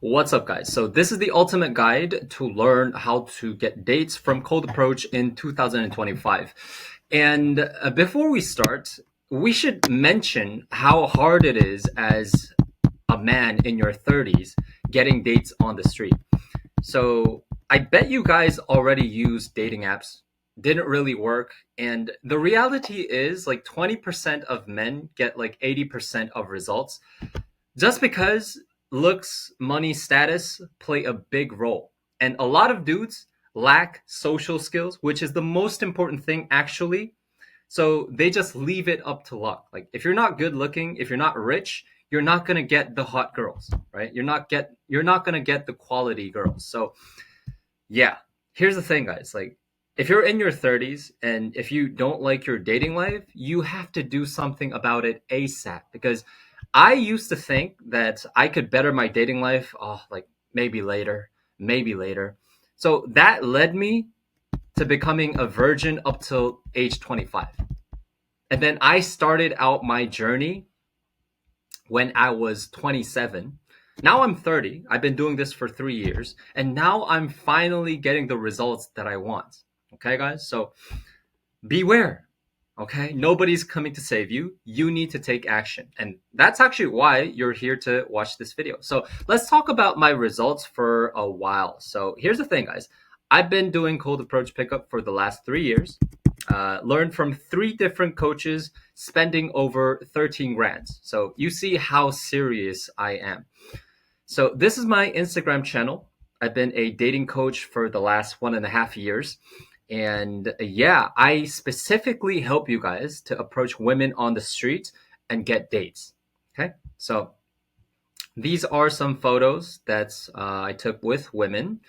What's up, guys? So, this is the ultimate guide to learn how to get dates from Cold Approach in 2025. And before we start, we should mention how hard it is as a man in your 30s getting dates on the street. So, I bet you guys already use dating apps, didn't really work. And the reality is, like, 20% of men get like 80% of results just because looks, money, status play a big role. And a lot of dudes lack social skills, which is the most important thing actually. So they just leave it up to luck. Like if you're not good looking, if you're not rich, you're not going to get the hot girls, right? You're not going to get the quality girls. So, yeah. Here's the thing, guys. Like if you're in your 30s and if you don't like your dating life, you have to do something about it ASAP because I used to think that I could better my dating life, oh, like maybe later, maybe later. So that led me to becoming a virgin up till age 25. And then I started out my journey when I was 27. Now I'm 30. I've been doing this for 3 years. And now I'm finally getting the results that I want. Okay, guys? So beware. Okay? Nobody's coming to save you. You need to take action. And that's actually why you're here to watch this video. So let's talk about my results for a while. So here's the thing, guys. I've been doing cold approach pickup for the last 3 years. Learned from three different coaches, spending over 13 grand. So you see how serious I am. So this is my Instagram channel. I've been a dating coach for the last 1.5 years. And yeah, I specifically help you guys to approach women on the street and get dates. Okay. So these are some photos that I took with women.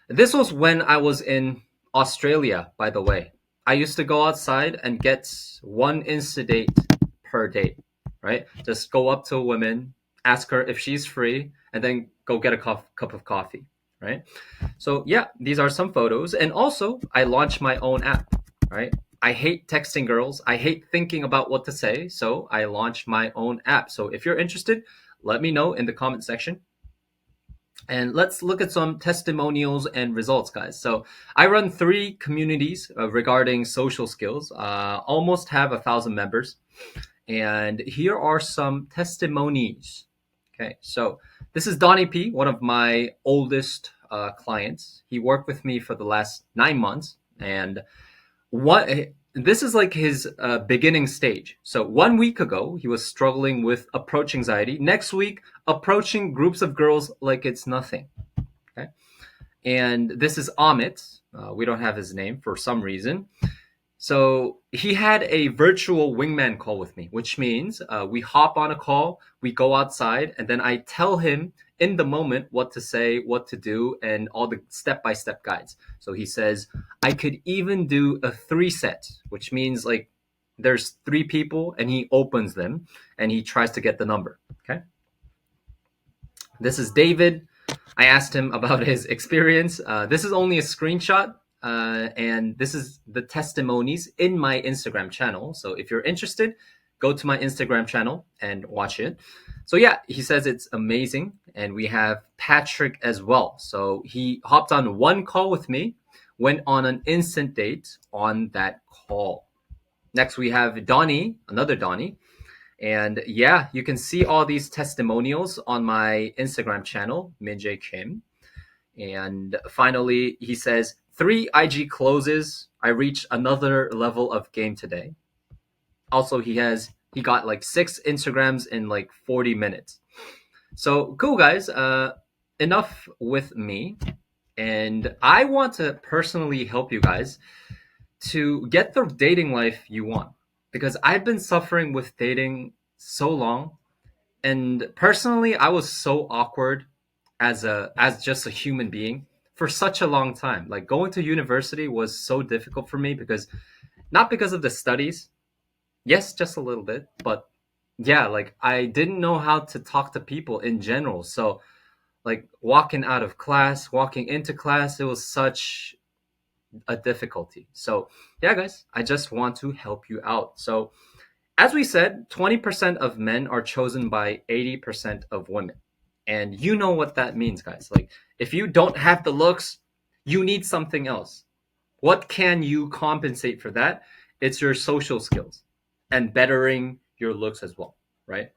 This was when I was in Australia, by the way. I used to go outside and get one Insta date per date, right? Just go up to a woman, ask her if she's free, and then go get a cup of coffee, right? So, yeah, these are some photos. And also, I launched my own app, right? I hate texting girls. I hate thinking about what to say. So, I launched my own app. So, if you're interested, let me know in the comment section. And let's look at some testimonials and results, guys. So I run three communities regarding social skills, almost have 1,000 members. And here are some testimonies. Okay, so this is Donnie P, one of my oldest clients. He worked with me for the last 9 months. And what this is like his beginning stage. So 1 week ago, he was struggling with approach anxiety. Next week, approaching groups of girls like it's nothing. Okay, and this is Amit. We don't have his name for some reason. So he had a virtual wingman call with me, which means we hop on a call, we go outside, and then I tell him in the moment what to say, what to do, and all the step by step guides. So he says, I could even do a 3 set, which means like there's three people and he opens them and he tries to get the number. Okay. This is David. I asked him about his experience. This is only a screenshot, and this is the testimonies in my Instagram channel. So if you're interested, go to my Instagram channel and watch it. So yeah, he says it's amazing. And we have Patrick as well. So he hopped on one call with me, went on an instant date on that call. Next, we have Donnie, another Donnie. And yeah, you can see all these testimonials on my Instagram channel, Minjae Kim. And finally, he says, 3 IG closes. I reached another level of game today. Also, he got like 6 Instagrams in like 40 minutes. So cool, guys. Enough with me. And I want to personally help you guys to get the dating life you want because I've been suffering with dating so long, and personally I was so awkward as just a human being for such a long time. Like going to university was so difficult for me because not because of the studies, yes, just a little bit, but yeah, like I didn't know how to talk to people in general. So like walking out of class, walking into class, it was such a difficulty. So, yeah, guys, I just want to help you out. So, as we said, 20% of men are chosen by 80% of women. And you know what that means, guys. Like, if you don't have the looks, you need something else. What can you compensate for that? It's your social skills and bettering your looks as well, right?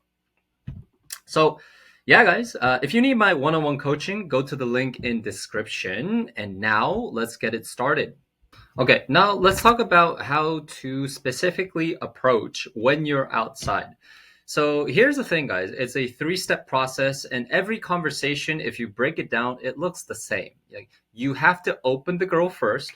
So, yeah, guys, if you need my one-on-one coaching, go to the link in description. And now let's get it started. Okay, now let's talk about how to specifically approach when you're outside. So here's the thing, guys. It's a three-step process, and every conversation, if you break it down, it looks the same. Like, you have to open the girl first,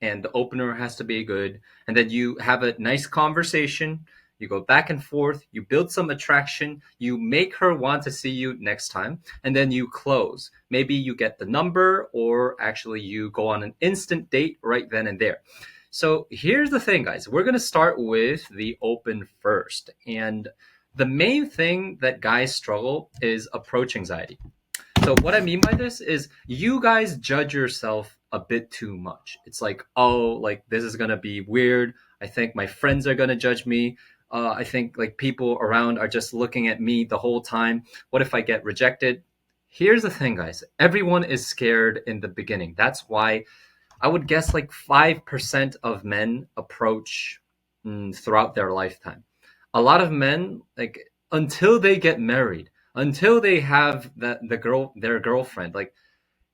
and the opener has to be good, and then you have a nice conversation. You go back and forth, you build some attraction, you make her want to see you next time, and then you close. Maybe you get the number, or actually you go on an instant date right then and there. So here's the thing, guys. We're going to start with the open first. And the main thing that guys struggle is approach anxiety. So what I mean by this is you guys judge yourself a bit too much. It's like, oh, like this is gonna be weird. I think my friends are gonna judge me. I think like people around are just looking at me the whole time. What if I get rejected? Here's the thing, guys. Everyone is scared in the beginning. That's why I would guess like 5% of men approach throughout their lifetime. A lot of men, like until they get married, until they have their girlfriend, like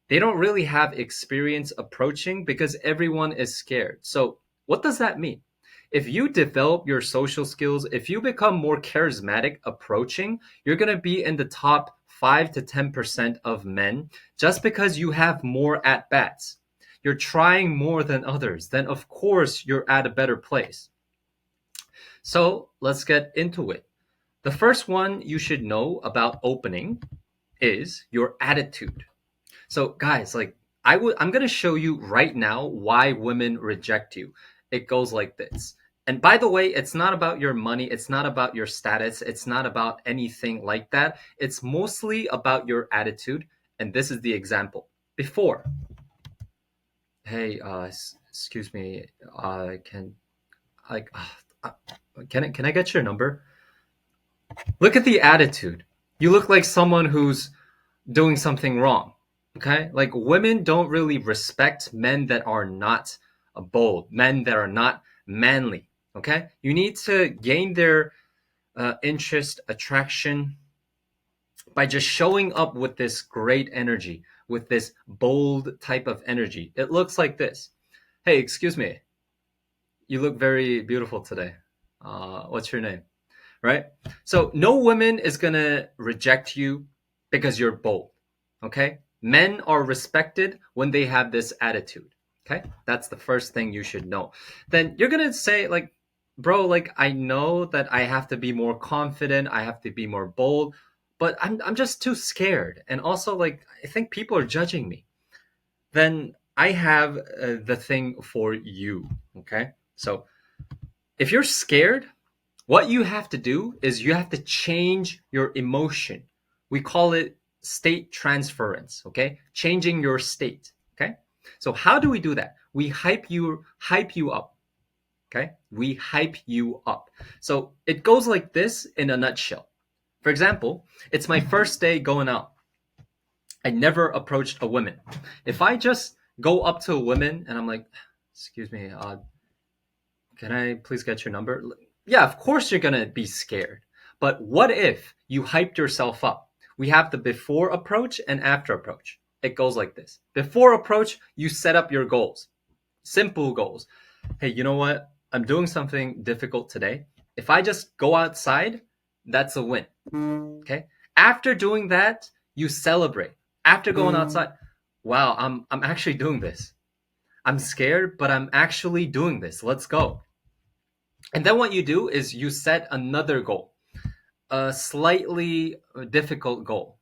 they don't really have experience approaching because everyone is scared. So what does that mean? If you develop your social skills, if you become more charismatic approaching, you're going to be in the top 5 to 10% of men just because you have more at bats. You're trying more than others, then of course you're at a better place. So let's get into it. The first one you should know about opening is your attitude. So guys, like I'm going to show you right now why women reject you. It goes like this. And by the way, it's not about your money, it's not about your status, it's not about anything like that. It's mostly about your attitude, and this is the example. Before, hey, excuse me, can like can I get your number? Look at the attitude. You look like someone who's doing something wrong. Okay? Like women don't really respect men that are not bold, men that are not manly. Okay? You need to gain their interest, attraction by just showing up with this great energy, with this bold type of energy. It looks like this. Hey, excuse me. You look very beautiful today. What's your name? Right? So no woman is gonna reject you because you're bold. Okay? Men are respected when they have this attitude. Okay? That's the first thing you should know. Then you're gonna say, like, bro, like I know that I have to be more confident, I have to be more bold, but I'm just too scared. And also, like, I think people are judging me. Then I have the thing for you. Okay? So if you're scared, what you have to do is you have to change your emotion. We call it state transference, okay? Changing your state, okay? So how do we do that? We hype you up, okay? We hype you up. So it goes like this in a nutshell. For example, it's my first day going out. I never approached a woman. If I just go up to a woman and I'm like, excuse me, can I please get your number? Yeah, of course you're gonna be scared. But what if you hyped yourself up? We have the before approach and after approach. It goes like this. Before approach, you set up your goals. Simple goals. Hey, you know what? I'm doing something difficult today. If I just go outside, that's a win. Okay? After doing that, you celebrate. After going outside, wow, I'm actually doing this. I'm scared, but I'm actually doing this. Let's go. And then what you do is you set another goal, a slightly difficult goal.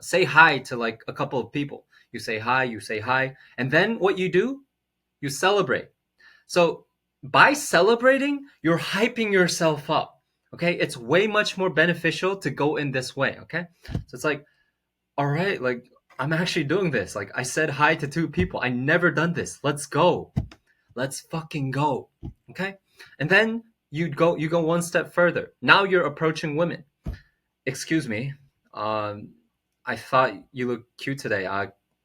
Say hi to like a couple of people. You say hi. And then what you do, you celebrate. So by celebrating, you're hyping yourself up. Okay. It's way much more beneficial to go in this way. Okay. So it's like, all right, like I'm actually doing this. Like I said hi to two people. I never done this. Let's go. Let's fucking go. Okay? And then you go one step further. Now you're approaching women. Excuse me. Um I thought you look cute today.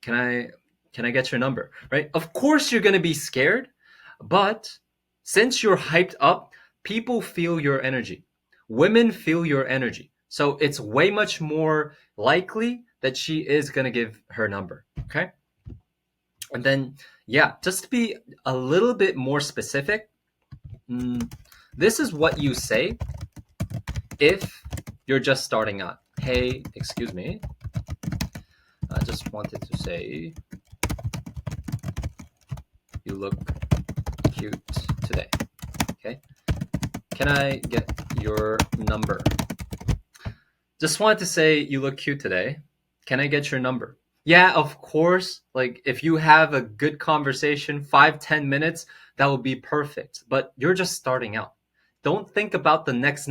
Can I can I get your number? Right? Of course you're gonna be scared, but since you're hyped up, people feel your energy. Women feel your energy. So it's way much more likely that she is gonna give her number. Okay? And then yeah, just to be a little bit more specific, this is what you say if you're just starting out. Hey, excuse me. I just wanted to say you look cute today. Okay. Can I get your number? Just wanted to say you look cute today. Can I get your number? Yeah, of course. Like if you have a good conversation, 5, 10 minutes, that would be perfect. But you're just starting out. Don't think about the next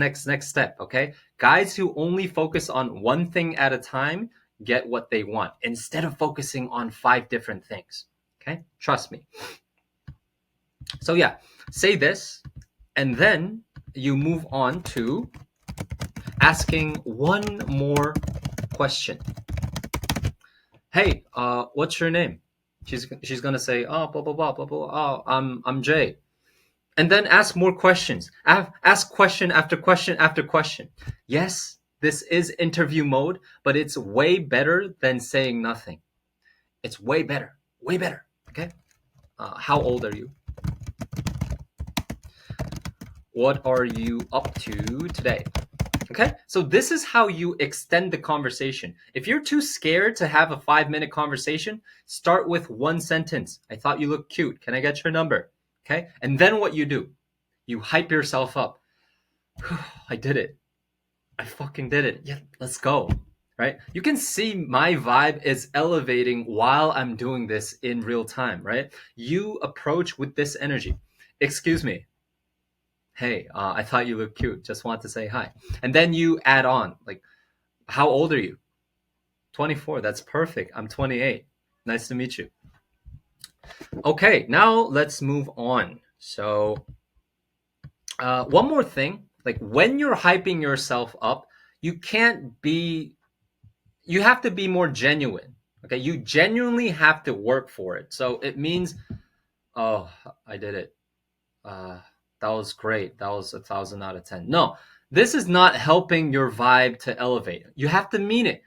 step, okay? Guys who only focus on one thing at a time get what they want instead of focusing on five different things. Okay? Trust me. So yeah, say this and then you move on to asking one more question. Hey, what's your name? She's gonna say, oh, blah blah blah blah blah. Oh, I'm Jay. And then ask more questions. Ask question after question after question. Yes, this is interview mode, but it's way better than saying nothing. It's way better, way better. Okay. How old are you? What are you up to today? Okay, so this is how you extend the conversation. If you're too scared to have a 5 minute conversation, start with one sentence. I thought you looked cute. Can I get your number? Okay, and then what you do, you hype yourself up. I did it. I fucking did it. Yeah, let's go. Right? You can see my vibe is elevating while I'm doing this in real time, right? You approach with this energy. Excuse me. Hey, I thought you looked cute. Just want to say hi. And then you add on, like, how old are you? 24. That's perfect. I'm 28. Nice to meet you. Okay, now let's move on. So, one more thing, like when you're hyping yourself up, you can't be, you have to be more genuine. Okay, you genuinely have to work for it. So it means, oh, I did it. That was great. That was 1,000 out of 10. No, this is not helping your vibe to elevate. You have to mean it.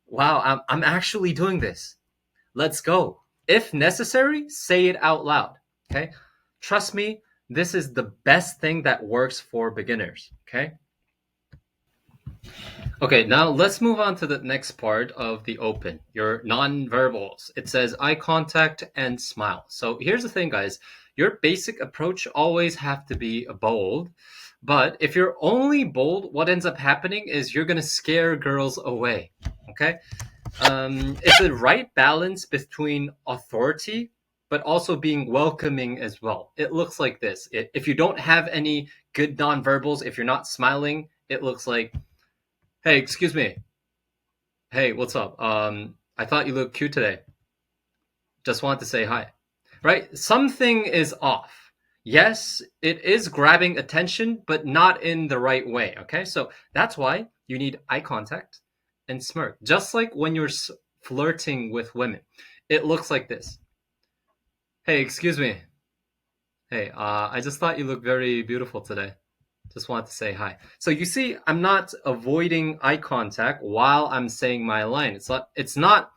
Wow, I'm actually doing this. Let's go. If necessary, say it out loud. Okay. Trust me, this is the best thing that works for beginners. Okay. Okay, now let's move on to the next part of the open, your non-verbals. It says eye contact and smile. So here's the thing, guys. Your basic approach always have to be bold. But if you're only bold, what ends up happening is you're going to scare girls away. Okay? It's a right balance between authority, but also being welcoming as well. It looks like this. If you don't have any good nonverbals, if you're not smiling, it looks like, hey, excuse me. Hey, what's up? I thought you looked cute today. Just wanted to say hi. Right? Something is off. Yes, it is grabbing attention, but not in the right way. Okay? So that's why you need eye contact and smirk. Just like when you're flirting with women. It looks like this. Hey, excuse me. Hey, I just thought you looked very beautiful today. Just wanted to say hi. So you see, I'm not avoiding eye contact while I'm saying my line. It's not,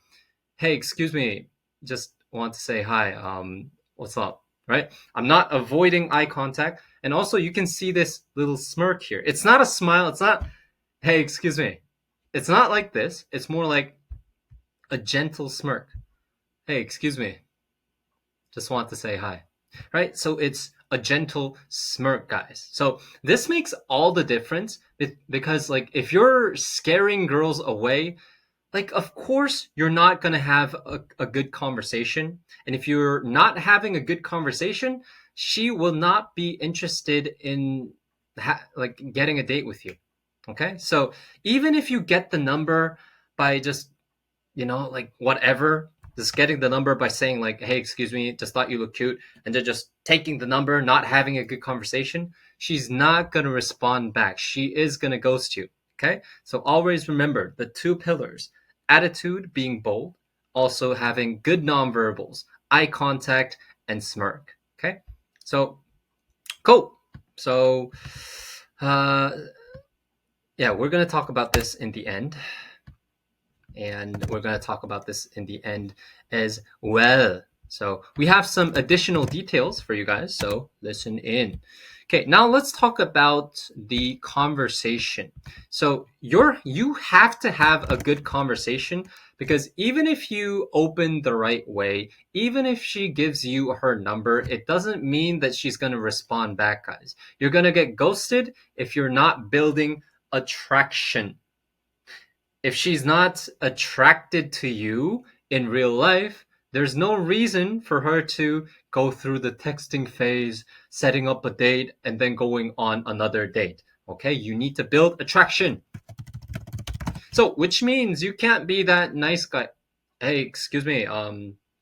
hey, excuse me, just want to say hi. What's up? Right? I'm not avoiding eye contact. And also you can see this little smirk here. It's not a smile. It's not, hey, excuse me. It's not like this. It's more like a gentle smirk. Hey, excuse me. Just want to say hi. Right? So it's a gentle smirk, guys. So this makes all the difference because, like, if you're scaring girls away, like, of course, you're not going to have a good conversation. And if you're not having a good conversation, she will not be interested in like getting a date with you. Okay. So even if you get the number by just, like whatever, just getting the number by saying like, hey, excuse me, just thought you look cute, and then just taking the number, not having a good conversation, she's not going to respond back. She is going to ghost you. Okay. So always remember the two pillars: attitude, being bold, also having good nonverbals, eye contact, and smirk. Okay, so cool. So, uh, yeah, we're gonna talk about this in the end, and we're gonna talk about this in the end as well. So we have some additional details for you guys. So listen in. Okay, now let's talk about the conversation. So you have to have a good conversation because even if you open the right way, even if she gives you her number, it doesn't mean that she's going to respond back, guys. You're going to get ghosted if you're not building attraction. If she's not attracted to you in real life, there's no reason for her to go through the texting phase, setting up a date, and then going on another date. Okay, you need to build attraction. So, which means you can't be that nice guy. Hey, excuse me.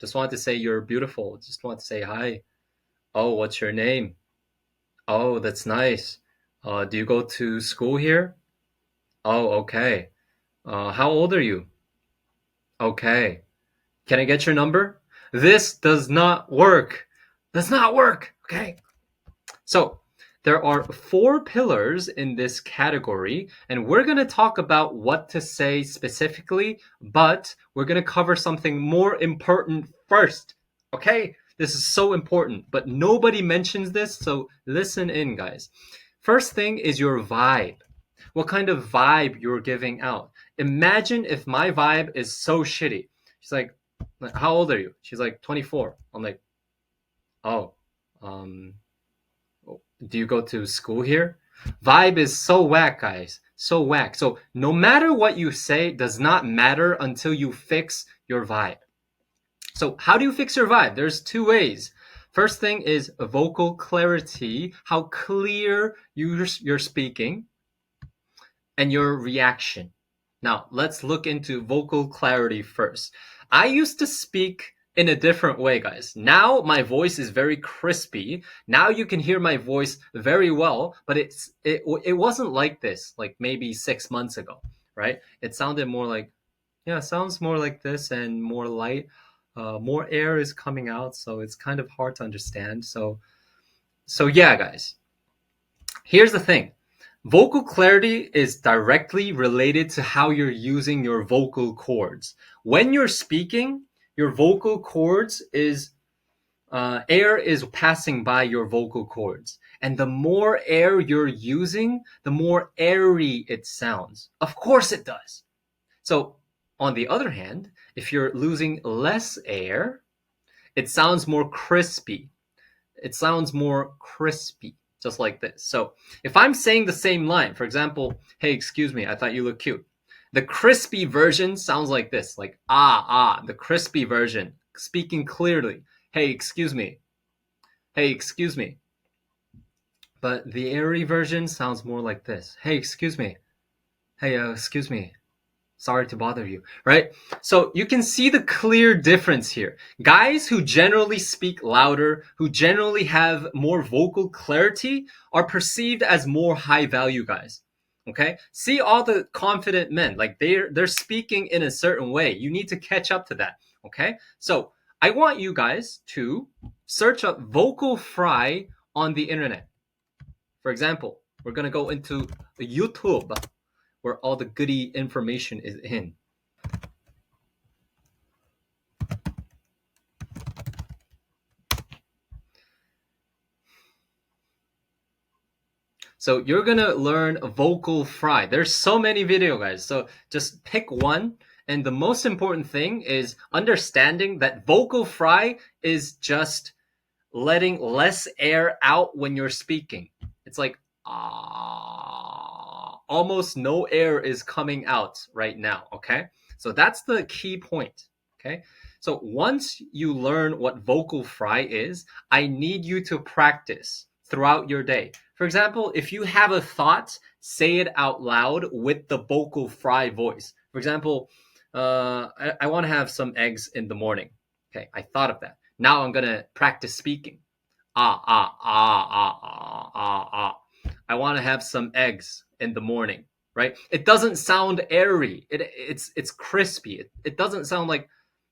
Just wanted to say you're beautiful. Just want to say hi. Oh, what's your name? Oh, that's nice. Do you go to school here? Oh, okay. How old are you? Okay. Can I get your number? This does not work. Does not work. Okay. So there are 4 pillars in this category, and we're going to talk about what to say specifically, but we're going to cover something more important first. Okay? This is so important, but nobody mentions this, so listen in, guys. First thing is your vibe. What kind of vibe you're giving out. Imagine if my vibe is so shitty. She's like, how old are you? She's like 24. I'm like, oh, um, do you go to school here? Vibe is so whack, guys. So whack. So no matter what you say does not matter until you fix your vibe. So how do you fix your vibe? There's 2 ways. First thing is vocal clarity, how clear you're speaking, and your reaction. Now, let's look into vocal clarity first. I used to speak in a different way, guys. Now my voice is very crispy. Now you can hear my voice very well, but it wasn't like this like maybe 6 months ago, right? It sounded more like yeah, it sounds more like this and more light. More air is coming out, so it's kind of hard to understand. So yeah, guys. Here's the thing. Vocal clarity is directly related to how you're using your vocal cords. When you're speaking, your vocal cords is air is passing by your vocal cords. And the more air you're using, the more airy it sounds. Of course it does. So, on the other hand, if you're losing less air, it sounds more crispy. It sounds more crispy, just like this. So if I'm saying the same line, for example, hey, excuse me, I thought you looked cute. The crispy version sounds like this, like the crispy version, speaking clearly. Hey, excuse me. Hey, excuse me. But the airy version sounds more like this. Hey, excuse me. Hey, excuse me. Sorry to bother you, right? So you can see the clear difference here. Guys who generally speak louder, who generally have more vocal clarity, are perceived as more high value guys. Okay? See all the confident men, like they're speaking in a certain way. You need to catch up to that. Okay? So I want you guys to search up vocal fry on the internet. For example, we're gonna go into YouTube where all the goody information is in. So you're gonna learn vocal fry. There's so many video guys. So just pick one. And the most important thing is understanding that vocal fry is just letting less air out when you're speaking. It's like almost no air is coming out right now. Okay. So that's the key point. Okay. So once you learn what vocal fry is, I need you to practice throughout your day. For example, if you have a thought, say it out loud with the vocal fry voice. For example, I want to have some eggs in the morning. Okay, I thought of that. Now I'm gonna practice speaking. I want to have some eggs in the morning, right? It doesn't sound airy. It's crispy. It doesn't sound like,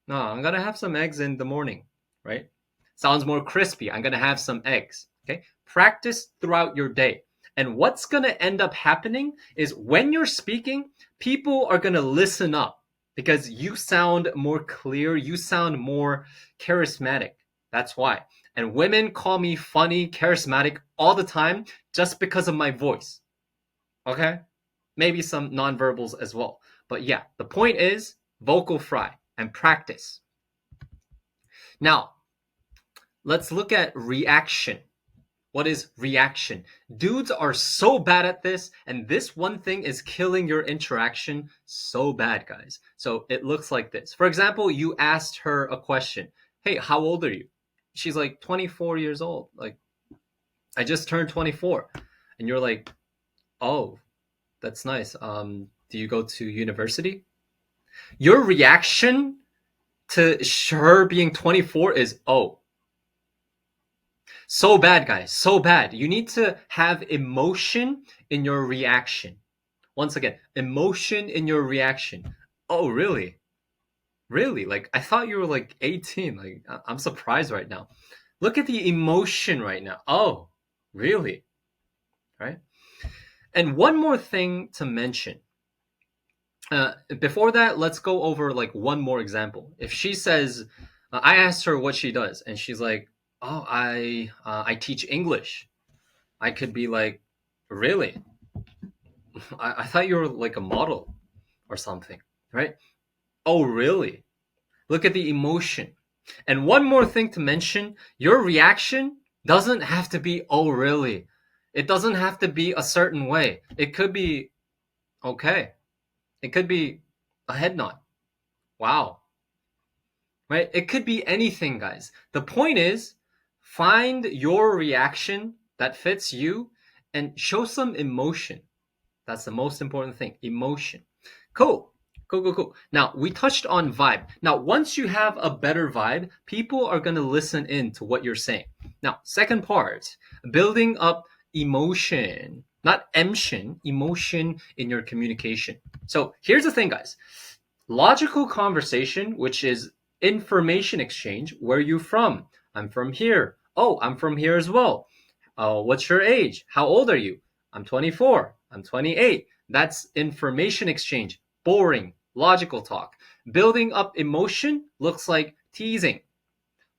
no, I'm gonna have some eggs in the morning, right? Sounds more crispy. I'm gonna have some eggs. Okay. Practice throughout your day. And what's gonna end up happening is when you're speaking, people are gonna listen up because you sound more clear, you sound more charismatic. That's why. And women call me funny, charismatic all the time just because of my voice. Okay? Maybe some nonverbals as well. But yeah, the point is vocal fry and practice. Now, let's look at reaction. What is reaction? Dudes are so bad at this, and this one thing is killing your interaction so bad, guys. So it looks like this. For example, you asked her a question. Hey, how old are you? She's like 24 years old. Like, I just turned 24. And you're like, oh, that's nice. Do you go to university? Your reaction to her being 24 is, oh. So bad, guys. So bad. You need to have emotion in your reaction. Once again, emotion in your reaction. Oh, really? Really? Like, I thought you were like 18. Like, I'm surprised right now. Look at the emotion right now. Oh, really? Right? And one more thing to mention. Before that, let's go over like one more example. If she says, I asked her what she does, and she's like, oh, I teach English. I could be like, really? I thought you were like a model or something, right? Oh, really? Look at the emotion. And one more thing to mention, your reaction doesn't have to be, oh, really? It doesn't have to be a certain way. It could be, okay. It could be a head nod. Wow. Right? It could be anything, guys. The point is, find your reaction that fits you and show some emotion. That's the most important thing. Emotion. Cool. Cool. Now, we touched on vibe. Now, once you have a better vibe, people are going to listen in to what you're saying. Now, second part, building up emotion, not emotion, emotion in your communication. So here's the thing, guys. Logical conversation, which is information exchange. Where are you from? I'm from here. Oh, I'm from here as well. What's your age? How old are you? I'm 24. I'm 28. That's information exchange. Boring, logical talk. Building up emotion looks like teasing,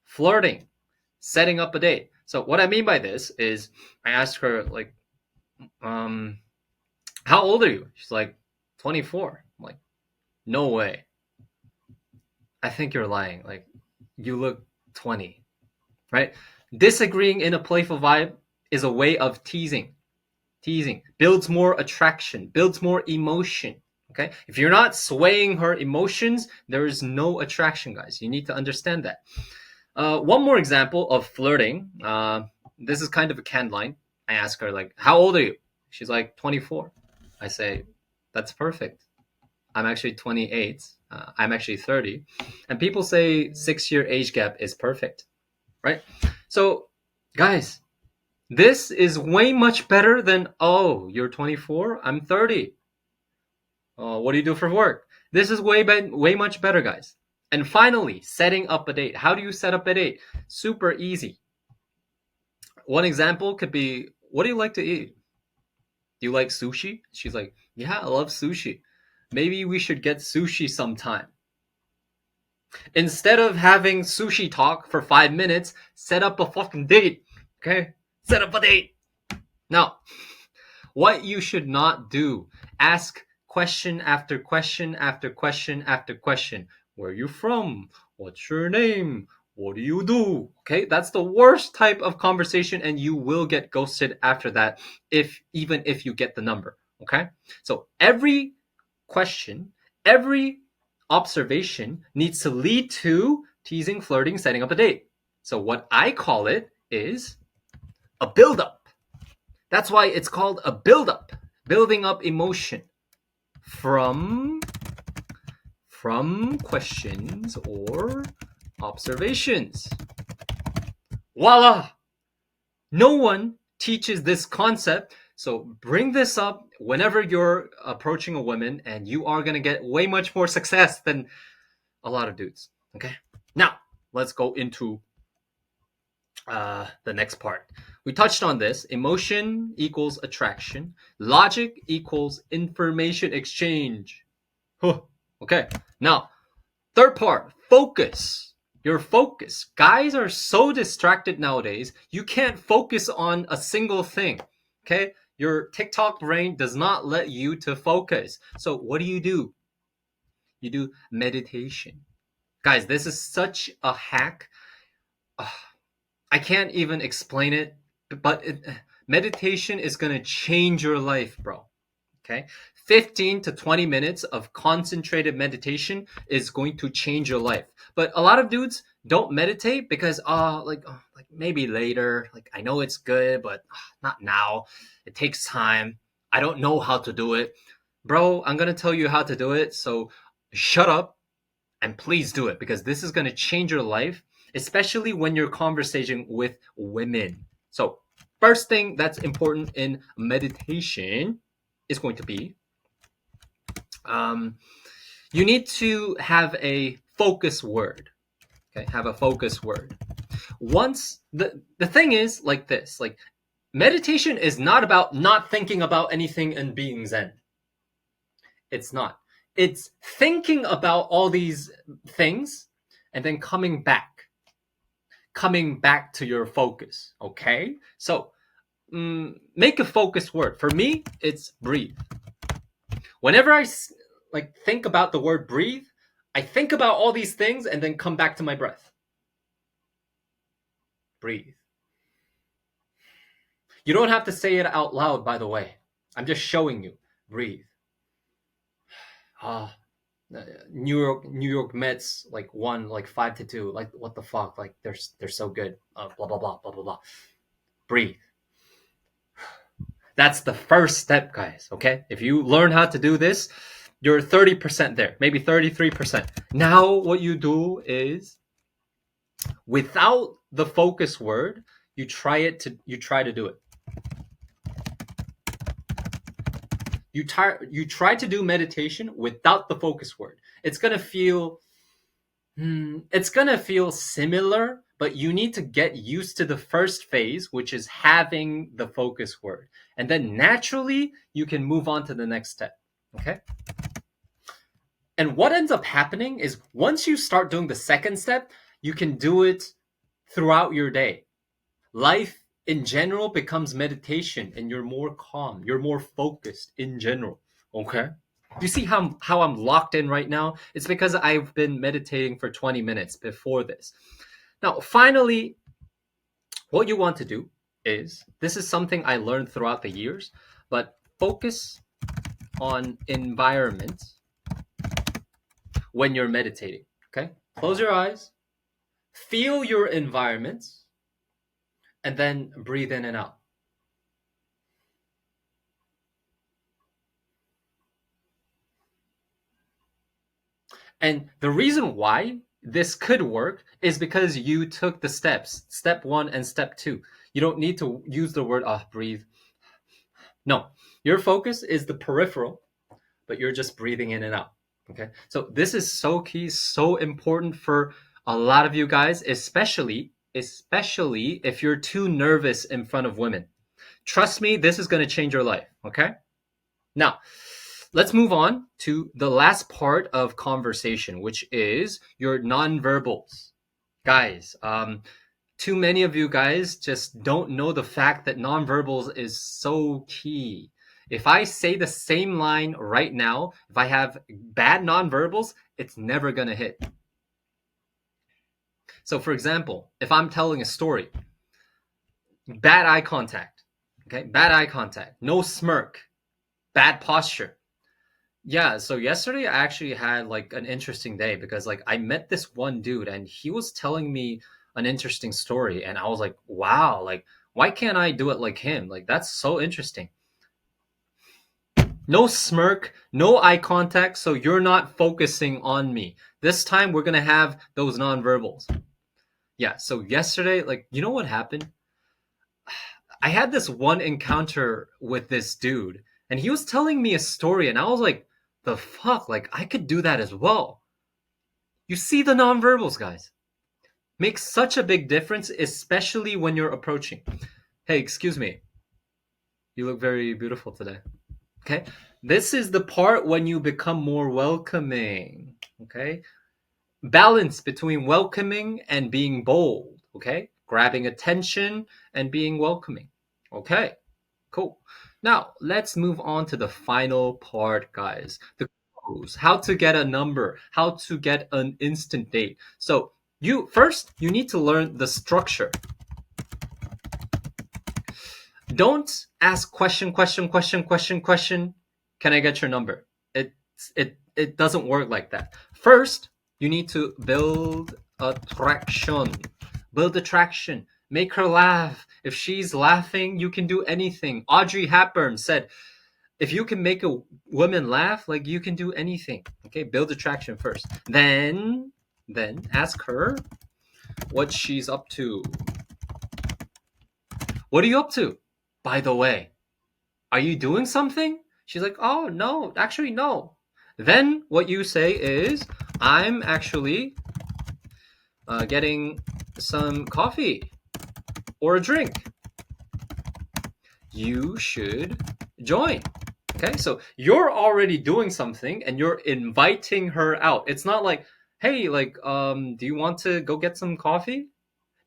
flirting, setting up a date. So what I mean by this is I asked her like, how old are you? She's like, 24. I'm like, no way. I think you're lying. Like, you look 20, right? Disagreeing in a playful vibe is a way of teasing. Teasing builds more attraction, builds more emotion. Okay, if you're not swaying her emotions, there is no attraction, guys. You need to understand that. One more example of flirting. This is kind of a canned line. I ask her like, how old are you? She's like 24. I say, that's perfect. I'm actually 28. I'm actually 30. And people say 6-year age gap is perfect, right? So, guys, this is way much better than, oh, you're 24, I'm 30. What do you do for work? This is way much better, guys. And finally, setting up a date. How do you set up a date? Super easy. One example could be, what do you like to eat? Do you like sushi? She's like, yeah, I love sushi. Maybe we should get sushi sometime. Instead of having sushi talk for 5 minutes, set up a fucking date. Okay? Set up a date. Now, what you should not do, ask question after question after question after question. Where are you from? What's your name? What do you do? Okay, that's the worst type of conversation, and you will get ghosted after that, even if you get the number. Okay, so every question, every observation needs to lead to teasing, flirting, setting up a date. So what I call it is a build-up. That's why it's called a build-up, building up emotion from questions or observations. Voila! No one teaches this concept So bring this up whenever you're approaching a woman, and you are going to get way much more success than a lot of dudes. Okay. Now, let's go into the next part. We touched on this. Emotion equals attraction. Logic equals information exchange. Huh. Okay. Now, third part, focus. Your focus. Guys are so distracted nowadays, you can't focus on a single thing. Okay? Your TikTok brain does not let you to focus. So what do? You do meditation. Guys, this is such a hack. I can't even explain it, but meditation is going to change your life, bro. Okay? 15 to 20 minutes of concentrated meditation is going to change your life. But a lot of dudes don't meditate because like maybe later, like I know it's good, but not now. It takes time. I don't know how to do it. Bro, I'm going to tell you how to do it. So shut up and please do it, because this is going to change your life, especially when you're conversing with women. So first thing that's important in meditation is going to be you need to have a focus word. Okay, have a focus word. Once the thing is like this, like meditation is not about not thinking about anything and being zen. It's not. It's thinking about all these things and then coming back to your focus. Okay, so make a focus word. For me, it's breathe. Whenever I like think about the word breathe, I think about all these things and then come back to my breath. Breathe. You don't have to say it out loud, by the way. I'm just showing you. Breathe. New York Mets like won like 5-2. Like what the fuck? Like they're so good. Blah blah blah blah blah blah. Breathe. That's the first step, guys. Okay, if you learn how to do this, you're 30% there, maybe 33%. Now what you do is, without the focus word, you try to do it. You try to do meditation without the focus word. It's gonna feel similar, but you need to get used to the first phase, which is having the focus word, and then naturally you can move on to the next step. Okay. And what ends up happening is, once you start doing the second step, you can do it throughout your day. Life in general becomes meditation, and you're more calm, you're more focused in general. Okay? You see how I'm locked in right now? It's because I've been meditating for 20 minutes before this. Now, finally, what you want to do is, this is something I learned throughout the years, but focus on environment when you're meditating. Okay? Close your eyes, feel your environment, and then breathe in and out. And the reason why this could work is because you took the steps, step 1 and step 2. You don't need to use the word breathe. No, your focus is the peripheral, but you're just breathing in and out. Okay, so this is so key, so important for a lot of you guys, especially if you're too nervous in front of women. Trust me, this is going to change your life. Okay, now let's move on to the last part of conversation, which is your nonverbals. Guys, too many of you guys just don't know the fact that nonverbals is so key. If I say the same line right now, if I have bad nonverbals, it's never going to hit. So for example, if I'm telling a story, bad eye contact, okay? Bad eye contact, no smirk, bad posture. Yeah, so yesterday I actually had like an interesting day, because like I met this one dude and he was telling me an interesting story, and I was like, wow, like why can't I do it like him? Like that's so interesting. No smirk, no eye contact, so you're not focusing on me. This time we're gonna have those nonverbals. Yeah, so yesterday, like, you know what happened? I had this one encounter with this dude, and he was telling me a story, and I was like, the fuck? Like, I could do that as well. You see the nonverbals, guys. Makes such a big difference, especially when you're approaching. Hey, excuse me. You look very beautiful today. Okay? This is the part when you become more welcoming. Okay? Balance between welcoming and being bold. Okay? Grabbing attention and being welcoming. Okay? Cool. Now, let's move on to the final part, guys. The clues, how to get a number, how to get an instant date. So, you need to learn the structure. Don't ask question. Can I get your number? It doesn't work like that. First, you need to build attraction. Build attraction. Make her laugh. If she's laughing, you can do anything. Audrey Hepburn said, if you can make a woman laugh, like you can do anything. Okay, build attraction first. Then ask her what she's up to. What are you up to? By the way, are you doing something? She's like, oh, no, actually, no. Then what you say is, I'm actually getting some coffee or a drink. You should join. Okay, so you're already doing something and you're inviting her out. It's not like, hey, like, do you want to go get some coffee?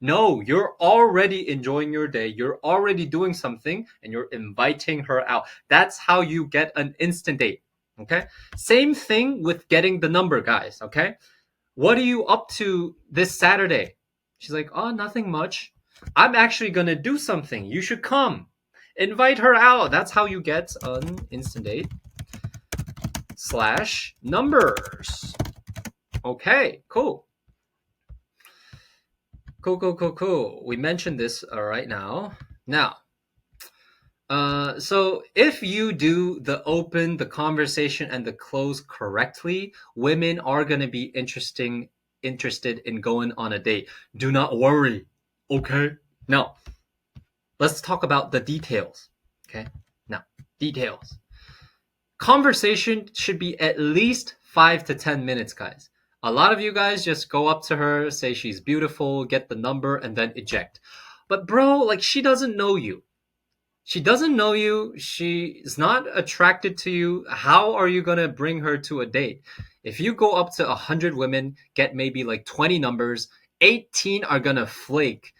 No, you're already enjoying your day. You're already doing something and you're inviting her out. That's how you get an instant date. Okay? Same thing with getting the number, guys. Okay? What are you up to this Saturday? She's like, oh, nothing much. I'm actually going to do something. You should come. Invite her out. That's how you get an instant date. / numbers. Okay, cool. Cool. We mentioned this right now. Now, so if you do the open, the conversation, and the close correctly, women are gonna be interested in going on a date. Do not worry. Okay. Now, let's talk about the details. Okay. Now, details. Conversation should be at least 5 to 10 minutes, guys. A lot of you guys just go up to her, say she's beautiful, get the number, and then eject. But bro, like she doesn't know you. She doesn't know you. She's not attracted to you. How are you gonna bring her to a date? If you go up to 100 women, get maybe like 20 numbers, 18 are gonna flake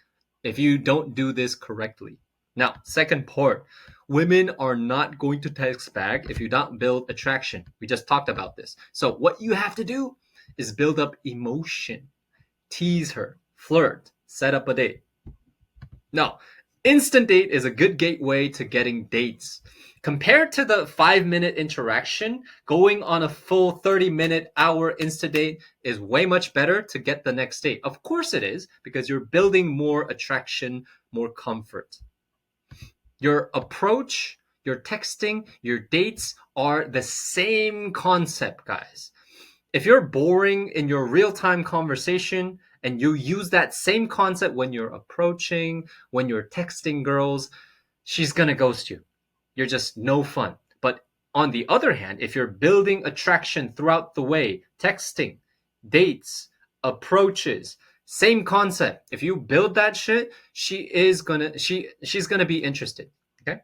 if you don't do this correctly. Now, second part. Women are not going to text back if you don't build attraction. We just talked about this. So what you have to do is build up emotion, tease her, flirt, set up a date. Now, instant date is a good gateway to getting dates. Compared to the 5-minute interaction, going on a full 30-minute hour instant date is way much better to get the next date. Of course it is, because you're building more attraction, more comfort. Your approach, your texting, your dates are the same concept, guys. If you're boring in your real-time conversation and you use that same concept when you're approaching, when you're texting girls, she's gonna ghost you. You're just no fun. But on the other hand, if you're building attraction throughout the way, texting, dates, approaches, same concept. If you build that shit, she's gonna be interested. Okay.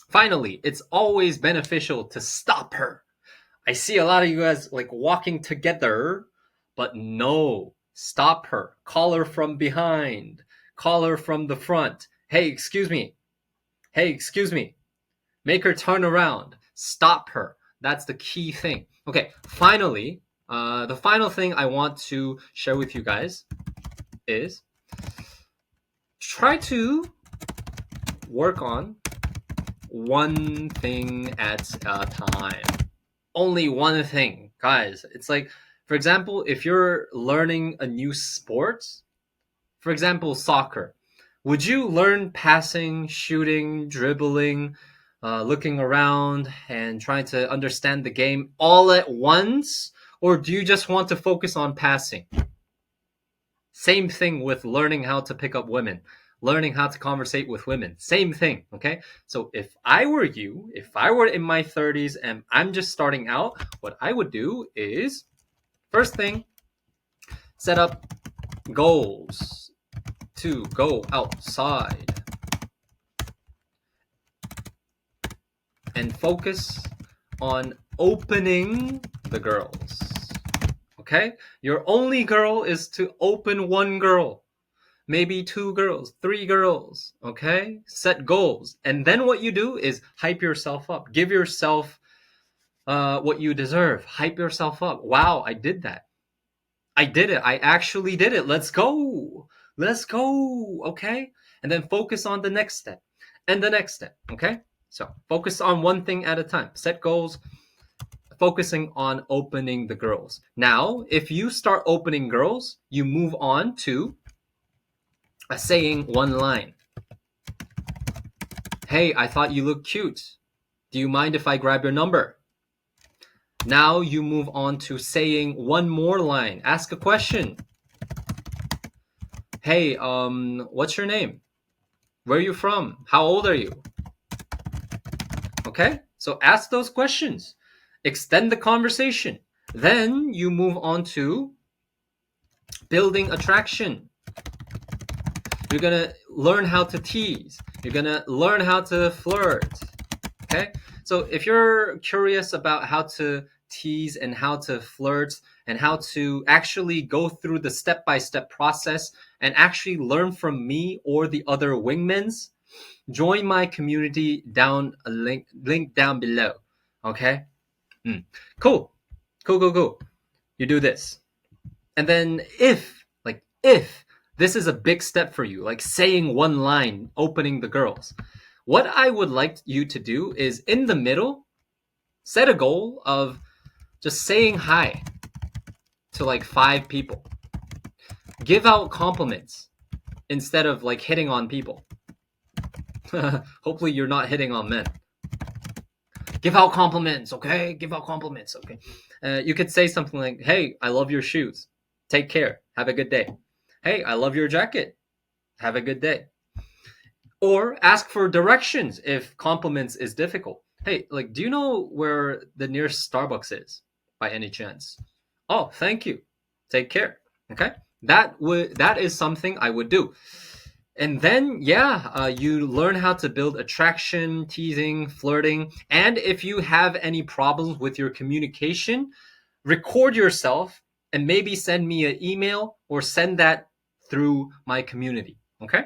Finally, it's always beneficial to stop her. I see a lot of you guys like walking together, but no, stop her. Call her from behind. Call her from the front. Hey, excuse me. Hey, excuse me. Make her turn around. Stop her. That's the key thing. Okay, finally, the final thing I want to share with you guys is try to work on one thing at a time. Only one thing, guys. It's like, for example, if you're learning a new sport, for example, soccer, would you learn passing, shooting, dribbling, looking around, and trying to understand the game all at once? Or do you just want to focus on passing? Same thing with learning how to pick up women. learning how to conversate with women. Same thing, okay? So if I were you, if I were in my 30s and I'm just starting out, what I would do is, first thing, set up goals to go outside and focus on opening the girls. Okay? Your only goal is to open one girl, maybe two girls, three girls. Okay? Set goals. And then what you do is hype yourself up. Give yourself what you deserve. Hype yourself up. Wow, I did that. I did it. I actually did it. Let's go. Let's go. Okay? And then focus on the next step and the next step. Okay? So focus on one thing at a time. Set goals, focusing on opening the girls. Now, if you start opening girls, you move on to saying one line. Hey, I thought you looked cute. Do you mind if I grab your number? Now you move on to saying one more line. Ask a question. Hey, what's your name? Where are you from? How old are you? Okay? So ask those questions. Extend the conversation. Then you move on to building attraction. You're going to learn how to tease. You're going to learn how to flirt. Okay? So if you're curious about how to tease and how to flirt and how to actually go through the step-by-step process and actually learn from me or the other wingmans, join my community down a link down below. Okay? Cool. You do this. And then if this is a big step for you, like saying one line, opening the girls, what I would like you to do is in the middle, set a goal of just saying hi to like 5 people. Give out compliments instead of like hitting on people. Hopefully you're not hitting on men. Give out compliments, okay? Give out compliments, okay? You could say something like, hey, I love your shoes. Take care. Have a good day. Hey, I love your jacket. Have a good day. Or ask for directions if compliments is difficult. Hey, like, do you know where the nearest Starbucks is by any chance? Oh, thank you. Take care. Okay? That is something I would do. And then, you learn how to build attraction, teasing, flirting. And if you have any problems with your communication, record yourself and maybe send me an email or send that through my community. Okay?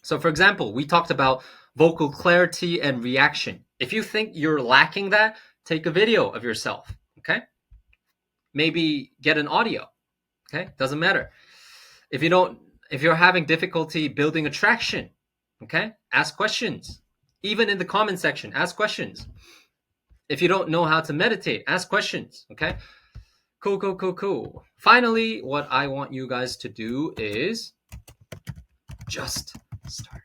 So, for example, we talked about vocal clarity and reaction. If you think you're lacking that, take a video of yourself. Okay? Maybe get an audio. Okay? Doesn't matter. If you're having difficulty building attraction, okay, ask questions. Even in the comment section, ask questions. If you don't know how to meditate, ask questions, okay? Cool. Finally, what I want you guys to do is just start.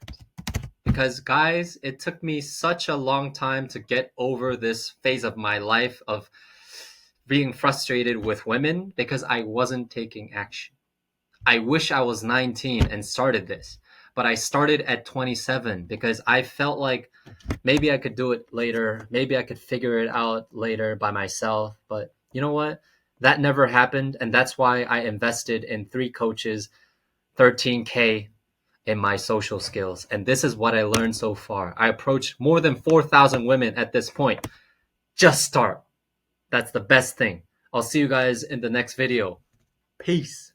Because guys, it took me such a long time to get over this phase of my life of being frustrated with women because I wasn't taking action. I wish I was 19 and started this, but I started at 27 because I felt like maybe I could do it later. Maybe I could figure it out later by myself. But you know what? That never happened. And that's why I invested in 3 coaches, 13K in my social skills. And this is what I learned so far. I approached more than 4,000 women at this point. Just start. That's the best thing. I'll see you guys in the next video. Peace.